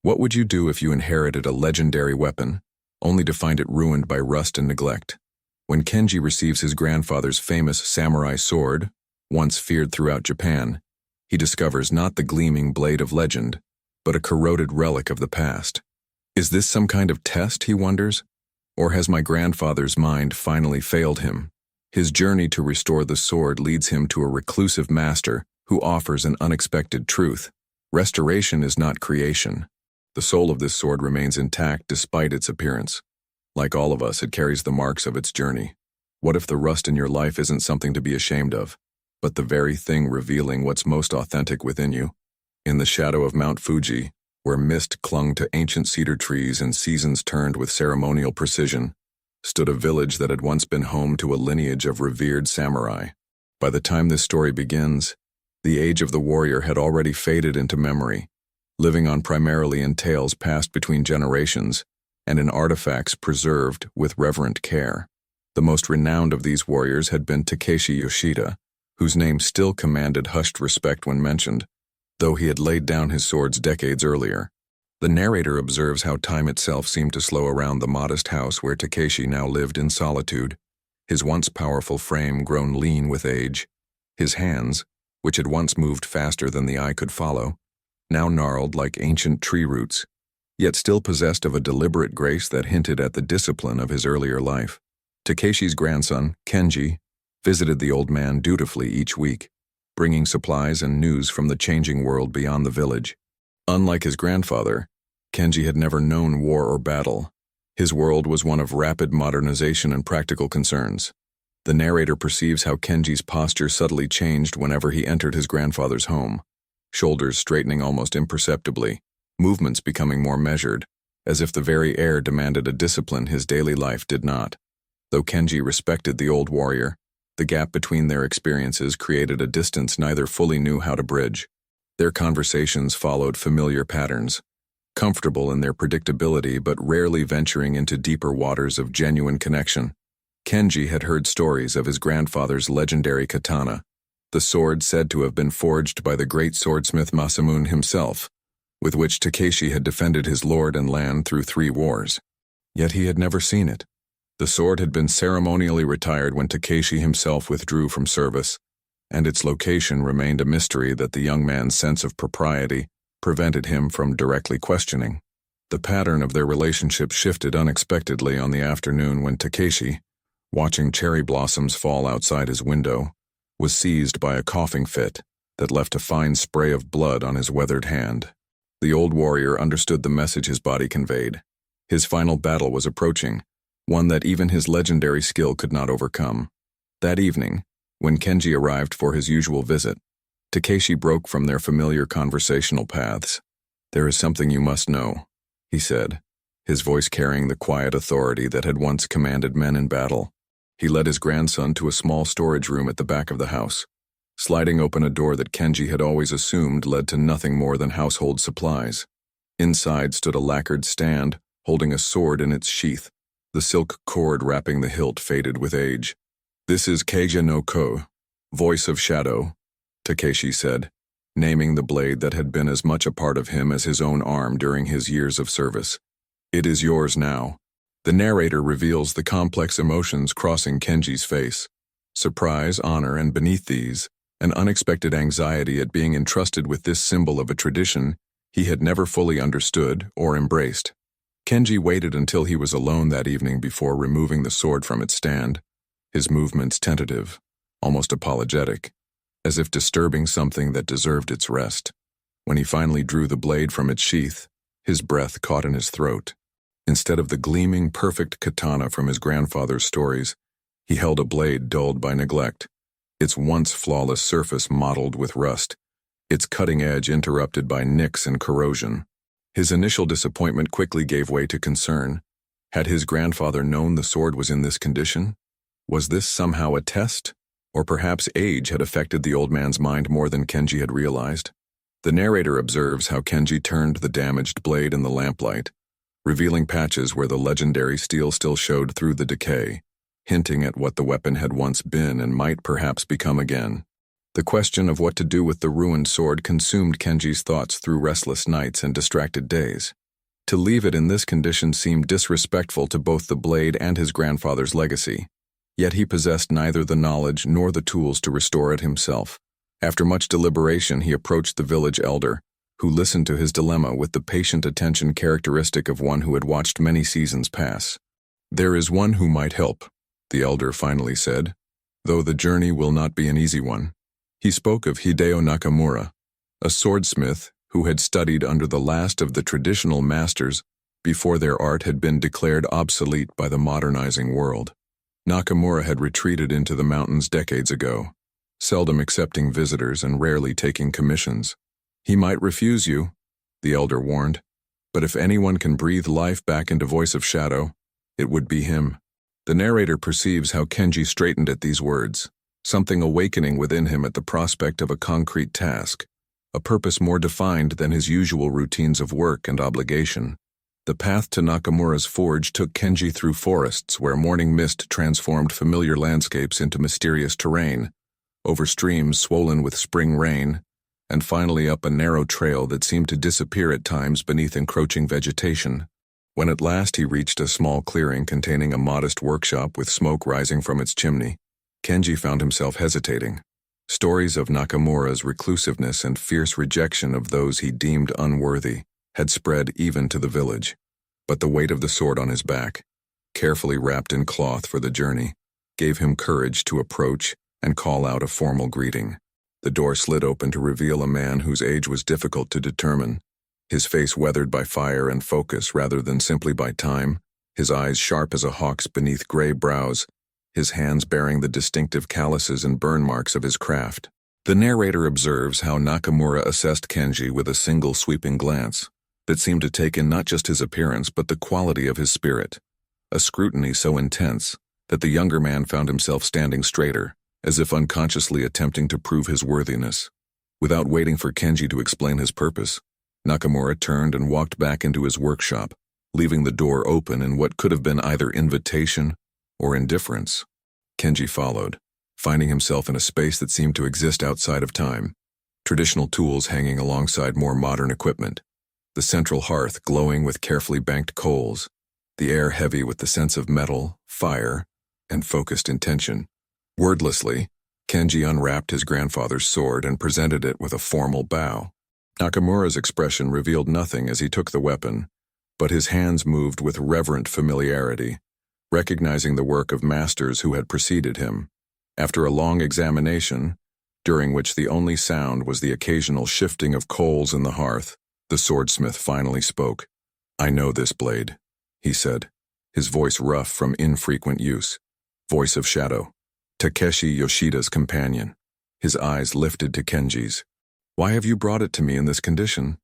What would you do if you inherited a legendary weapon, only to find it ruined by rust and neglect? When Kenji receives his grandfather's famous samurai sword, once feared throughout Japan, he discovers not the gleaming blade of legend, but a corroded relic of the past. Is this some kind of test, he wonders? Or has my grandfather's mind finally failed him? His journey to restore the sword leads him to a reclusive master who offers an unexpected truth. Restoration is not creation. The soul of this sword remains intact despite its appearance. Like all of us, it carries the marks of its journey. What if the rust in your life isn't something to be ashamed of, but the very thing revealing what's most authentic within you? In the shadow of Mount Fuji, where mist clung to ancient cedar trees and seasons turned with ceremonial precision, stood a village that had once been home to a lineage of revered samurai. By the time this story begins, the age of the warrior had already faded into memory, living on primarily in tales passed between generations and in artifacts preserved with reverent care. The most renowned of these warriors had been Takeshi Yoshida, whose name still commanded hushed respect when mentioned, though he had laid down his swords decades earlier. The narrator observes how time itself seemed to slow around the modest house where Takeshi now lived in solitude, his once powerful frame grown lean with age, his hands, which had once moved faster than the eye could follow, now gnarled like ancient tree roots, yet still possessed of a deliberate grace that hinted at the discipline of his earlier life. Takeshi's grandson, Kenji, visited the old man dutifully each week, bringing supplies and news from the changing world beyond the village. Unlike his grandfather, Kenji had never known war or battle. His world was one of rapid modernization and practical concerns. The narrator perceives how Kenji's posture subtly changed whenever he entered his grandfather's home, shoulders straightening almost imperceptibly, movements becoming more measured, as if the very air demanded a discipline his daily life did not. Though Kenji respected the old warrior, the gap between their experiences created a distance neither fully knew how to bridge. Their conversations followed familiar patterns, comfortable in their predictability but rarely venturing into deeper waters of genuine connection. Kenji had heard stories of his grandfather's legendary katana, the sword said to have been forged by the great swordsmith Masamune himself, with which Takeshi had defended his lord and land through 3 wars. Yet he had never seen it. The sword had been ceremonially retired when Takeshi himself withdrew from service, and its location remained a mystery that the young man's sense of propriety prevented him from directly questioning. The pattern of their relationship shifted unexpectedly on the afternoon when Takeshi, watching cherry blossoms fall outside his window, was seized by a coughing fit that left a fine spray of blood on his weathered hand. The old warrior understood the message his body conveyed. His final battle was approaching, one that even his legendary skill could not overcome. That evening, when Kenji arrived for his usual visit, Takeshi broke from their familiar conversational paths. "There is something you must know," he said, his voice carrying the quiet authority that had once commanded men in battle. He led his grandson to a small storage room at the back of the house, sliding open a door that Kenji had always assumed led to nothing more than household supplies. Inside stood a lacquered stand, holding a sword in its sheath, the silk cord wrapping the hilt faded with age. "This is Keija no Ko, voice of shadow," Takeshi said, naming the blade that had been as much a part of him as his own arm during his years of service. "It is yours now." The narrator reveals the complex emotions crossing Kenji's face: surprise, honor, and beneath these, an unexpected anxiety at being entrusted with this symbol of a tradition he had never fully understood or embraced. Kenji waited until he was alone that evening before removing the sword from its stand, his movements tentative, almost apologetic, as if disturbing something that deserved its rest. When he finally drew the blade from its sheath, his breath caught in his throat. Instead of the gleaming, perfect katana from his grandfather's stories, he held a blade dulled by neglect, its once flawless surface mottled with rust, its cutting edge interrupted by nicks and corrosion. His initial disappointment quickly gave way to concern. Had his grandfather known the sword was in this condition? Was this somehow a test? Or perhaps age had affected the old man's mind more than Kenji had realized? The narrator observes how Kenji turned the damaged blade in the lamplight, revealing patches where the legendary steel still showed through the decay, hinting at what the weapon had once been and might perhaps become again. The question of what to do with the ruined sword consumed Kenji's thoughts through restless nights and distracted days. To leave it in this condition seemed disrespectful to both the blade and his grandfather's legacy. Yet he possessed neither the knowledge nor the tools to restore it himself. After much deliberation, he approached the village elder, who listened to his dilemma with the patient attention characteristic of one who had watched many seasons pass. "There is one who might help," the elder finally said, "though the journey will not be an easy one." He spoke of Hideo Nakamura, a swordsmith who had studied under the last of the traditional masters before their art had been declared obsolete by the modernizing world. Nakamura had retreated into the mountains decades ago, seldom accepting visitors and rarely taking commissions. "He might refuse you," the elder warned, "but if anyone can breathe life back into Voice of Shadow, it would be him." The narrator perceives how Kenji straightened at these words, something awakening within him at the prospect of a concrete task, a purpose more defined than his usual routines of work and obligation. The path to Nakamura's forge took Kenji through forests where morning mist transformed familiar landscapes into mysterious terrain, over streams swollen with spring rain, and finally up a narrow trail that seemed to disappear at times beneath encroaching vegetation. When at last he reached a small clearing containing a modest workshop with smoke rising from its chimney, Kenji found himself hesitating. Stories of Nakamura's reclusiveness and fierce rejection of those he deemed unworthy had spread even to the village. But the weight of the sword on his back, carefully wrapped in cloth for the journey, gave him courage to approach and call out a formal greeting. The door slid open to reveal a man whose age was difficult to determine, his face weathered by fire and focus rather than simply by time, his eyes sharp as a hawk's beneath gray brows, his hands bearing the distinctive calluses and burn marks of his craft. The narrator observes how Nakamura assessed Kenji with a single sweeping glance that seemed to take in not just his appearance but the quality of his spirit, a scrutiny so intense that the younger man found himself standing straighter, as if unconsciously attempting to prove his worthiness. Without waiting for Kenji to explain his purpose, Nakamura turned and walked back into his workshop, leaving the door open in what could have been either invitation or indifference. Kenji followed, finding himself in a space that seemed to exist outside of time, traditional tools hanging alongside more modern equipment, the central hearth glowing with carefully banked coals, the air heavy with the sense of metal, fire, and focused intention. Wordlessly, Kenji unwrapped his grandfather's sword and presented it with a formal bow. Nakamura's expression revealed nothing as he took the weapon, but his hands moved with reverent familiarity, recognizing the work of masters who had preceded him. After a long examination, during which the only sound was the occasional shifting of coals in the hearth, the swordsmith finally spoke. "I know this blade," he said, his voice rough from infrequent use. Voice of Shadow, Takeshi Yoshida's companion. His eyes lifted to Kenji's. "Why have you brought it to me in this condition?"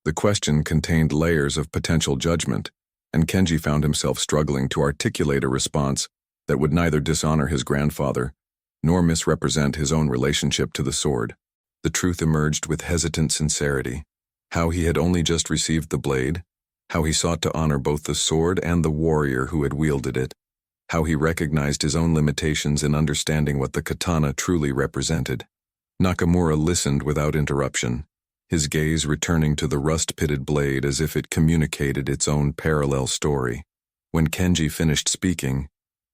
The question contained layers of potential judgment, and Kenji found himself struggling to articulate a response that would neither dishonor his grandfather nor misrepresent his own relationship to the sword. The truth emerged with hesitant sincerity. How he had only just received the blade, how he sought to honor both the sword and the warrior who had wielded it, how he recognized his own limitations in understanding what the katana truly represented. Nakamura listened without interruption, his gaze returning to the rust-pitted blade as if it communicated its own parallel story. When Kenji finished speaking,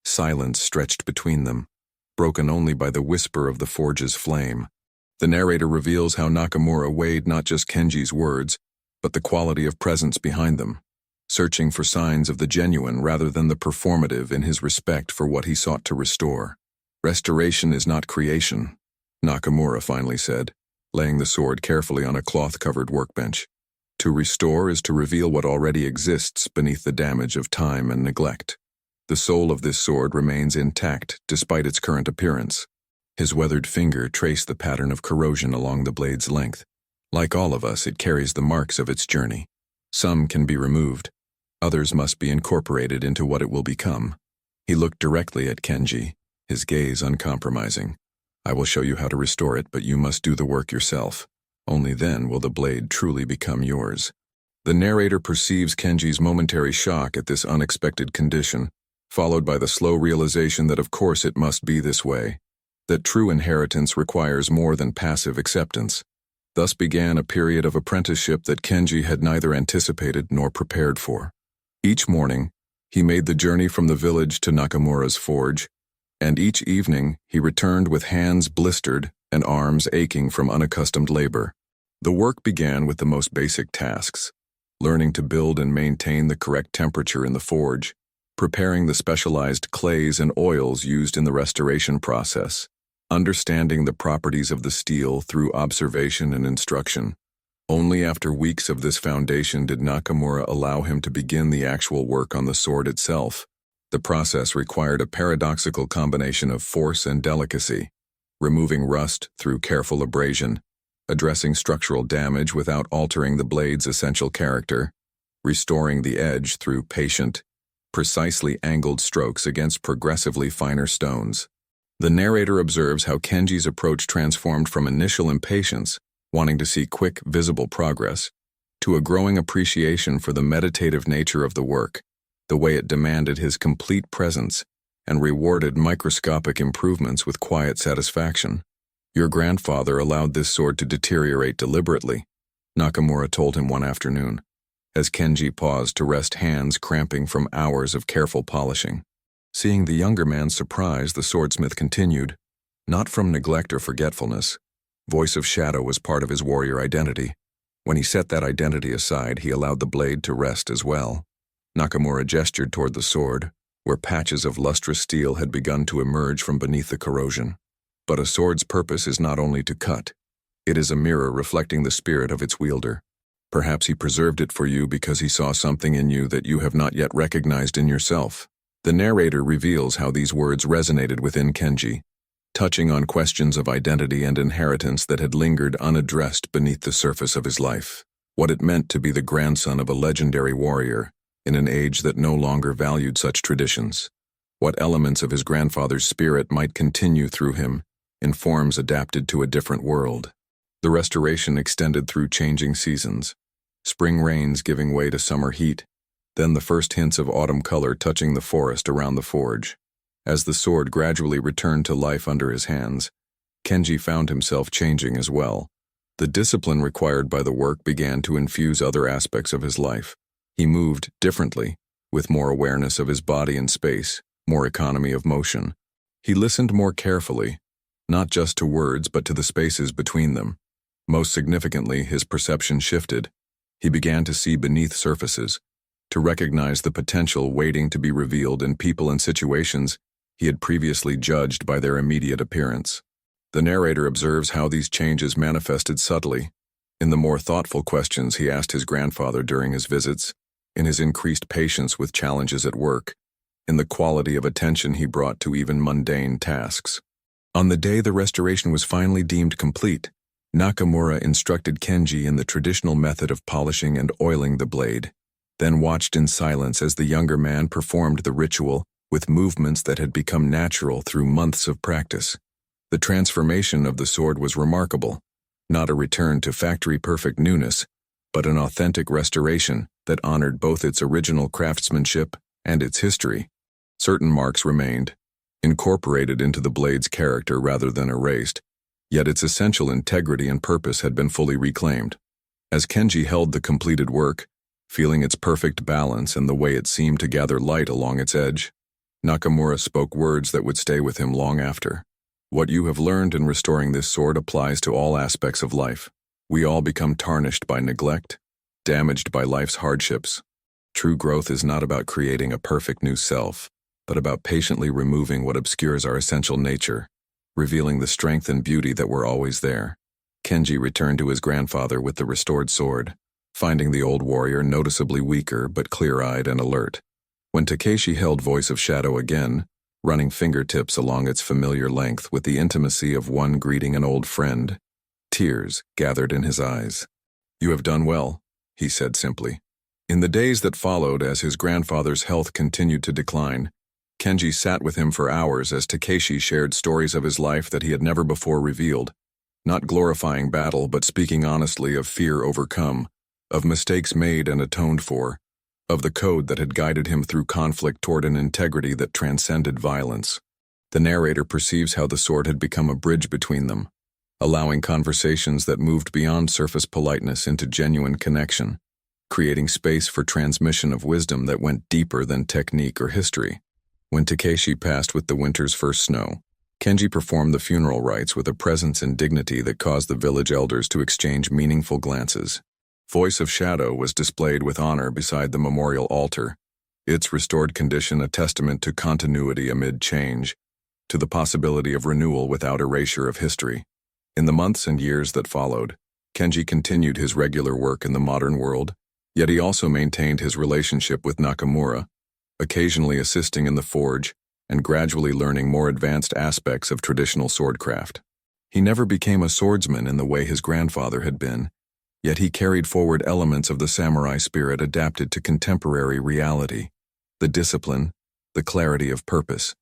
silence stretched between them, broken only by the whisper of the forge's flame. The narrator reveals how Nakamura weighed not just Kenji's words, but the quality of presence behind them, searching for signs of the genuine rather than the performative in his respect for what he sought to restore. "Restoration is not creation," Nakamura finally said, laying the sword carefully on a cloth-covered workbench. "To restore is to reveal what already exists beneath the damage of time and neglect. The soul of this sword remains intact despite its current appearance." His weathered finger traced the pattern of corrosion along the blade's length. Like all of us, it carries the marks of its journey. Some can be removed, others must be incorporated into what it will become. He looked directly at Kenji, his gaze uncompromising. "I will show you how to restore it, but you must do the work yourself. Only then will the blade truly become yours." The narrator perceives Kenji's momentary shock at this unexpected condition, followed by the slow realization that of course it must be this way. that true inheritance requires more than passive acceptance. Thus began a period of apprenticeship that Kenji had neither anticipated nor prepared for. Each morning, he made the journey from the village to Nakamura's forge, and each evening he returned with hands blistered and arms aching from unaccustomed labor. The work began with the most basic tasks: learning to build and maintain the correct temperature in the forge, preparing the specialized clays and oils used in the restoration process, understanding the properties of the steel through observation and instruction. Only after weeks of this foundation did Nakamura allow him to begin the actual work on the sword itself. The process required a paradoxical combination of force and delicacy, removing rust through careful abrasion, addressing structural damage without altering the blade's essential character, restoring the edge through patient, precisely angled strokes against progressively finer stones. The narrator observes how Kenji's approach transformed from initial impatience, wanting to see quick, visible progress, to a growing appreciation for the meditative nature of the work, the way it demanded his complete presence and rewarded microscopic improvements with quiet satisfaction. "Your grandfather allowed this sword to deteriorate deliberately," Nakamura told him one afternoon, as Kenji paused to rest hands cramping from hours of careful polishing. Seeing the younger man's surprise, the swordsmith continued, "Not from neglect or forgetfulness. Voice of Shadow was part of his warrior identity. When he set that identity aside, he allowed the blade to rest as well." Nakamura gestured toward the sword, where patches of lustrous steel had begun to emerge from beneath the corrosion. "But a sword's purpose is not only to cut. It is a mirror reflecting the spirit of its wielder. Perhaps he preserved it for you because he saw something in you that you have not yet recognized in yourself." The narrator reveals how these words resonated within Kenji, touching on questions of identity and inheritance that had lingered unaddressed beneath the surface of his life. What it meant to be the grandson of a legendary warrior in an age that no longer valued such traditions. What elements of his grandfather's spirit might continue through him in forms adapted to a different world. The restoration extended through changing seasons, spring rains giving way to summer heat, then the first hints of autumn color touching the forest around the forge. As the sword gradually returned to life under his hands, Kenji found himself changing as well. The discipline required by the work began to infuse other aspects of his life. He moved differently, with more awareness of his body and space, more economy of motion. He listened more carefully, not just to words but to the spaces between them. Most significantly, his perception shifted. He began to see beneath surfaces, to recognize the potential waiting to be revealed in people and situations he had previously judged by their immediate appearance. The narrator observes how these changes manifested subtly, in the more thoughtful questions he asked his grandfather during his visits, in his increased patience with challenges at work, in the quality of attention he brought to even mundane tasks. On the day the restoration was finally deemed complete, Nakamura instructed Kenji in the traditional method of polishing and oiling the blade, then watched in silence as the younger man performed the ritual with movements that had become natural through months of practice. The transformation of the sword was remarkable, not a return to factory-perfect newness, but an authentic restoration that honored both its original craftsmanship and its history. Certain marks remained, incorporated into the blade's character rather than erased, yet its essential integrity and purpose had been fully reclaimed. As Kenji held the completed work, feeling its perfect balance and the way it seemed to gather light along its edge, Nakamura spoke words that would stay with him long after. "What you have learned in restoring this sword applies to all aspects of life. We all become tarnished by neglect, damaged by life's hardships. True growth is not about creating a perfect new self, but about patiently removing what obscures our essential nature, revealing the strength and beauty that were always there." Kenji returned to his grandfather with the restored sword, finding the old warrior noticeably weaker but clear-eyed and alert. When Takeshi held Voice of Shadow again, running fingertips along its familiar length with the intimacy of one greeting an old friend, tears gathered in his eyes. "You have done well," he said simply. In the days that followed, as his grandfather's health continued to decline, Kenji sat with him for hours as Takeshi shared stories of his life that he had never before revealed, not glorifying battle but speaking honestly of fear overcome, of mistakes made and atoned for, of the code that had guided him through conflict toward an integrity that transcended violence. The narrator perceives how the sword had become a bridge between them, allowing conversations that moved beyond surface politeness into genuine connection, creating space for transmission of wisdom that went deeper than technique or history. When Takeshi passed with the winter's first snow, Kenji performed the funeral rites with a presence and dignity that caused the village elders to exchange meaningful glances. Voice of Shadow was displayed with honor beside the memorial altar, its restored condition a testament to continuity amid change, to the possibility of renewal without erasure of history. In the months and years that followed, Kenji continued his regular work in the modern world, yet he also maintained his relationship with Nakamura, occasionally assisting in the forge and gradually learning more advanced aspects of traditional swordcraft. He never became a swordsman in the way his grandfather had been, yet he carried forward elements of the samurai spirit adapted to contemporary reality: the discipline, the clarity of purpose,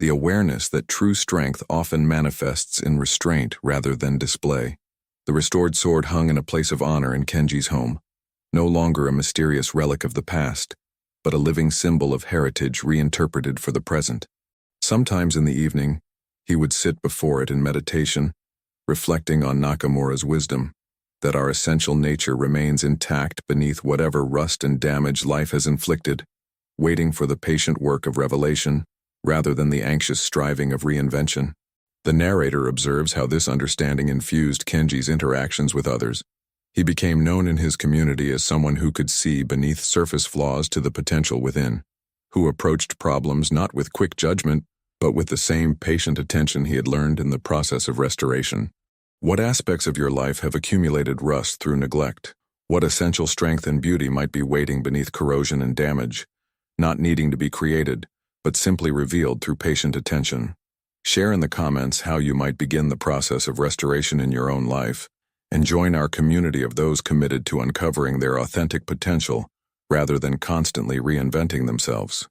the awareness that true strength often manifests in restraint rather than display. The restored sword hung in a place of honor in Kenji's home, no longer a mysterious relic of the past, but a living symbol of heritage reinterpreted for the present. Sometimes in the evening, he would sit before it in meditation, reflecting on Nakamura's wisdom, that our essential nature remains intact beneath whatever rust and damage life has inflicted, waiting for the patient work of revelation, rather than the anxious striving of reinvention. The narrator observes how this understanding infused Kenji's interactions with others. He became known in his community as someone who could see beneath surface flaws to the potential within, who approached problems not with quick judgment, but with the same patient attention he had learned in the process of restoration. What aspects of your life have accumulated rust through neglect? What essential strength and beauty might be waiting beneath corrosion and damage, not needing to be created, but simply revealed through patient attention? Share in the comments how you might begin the process of restoration in your own life, and join our community of those committed to uncovering their authentic potential rather than constantly reinventing themselves.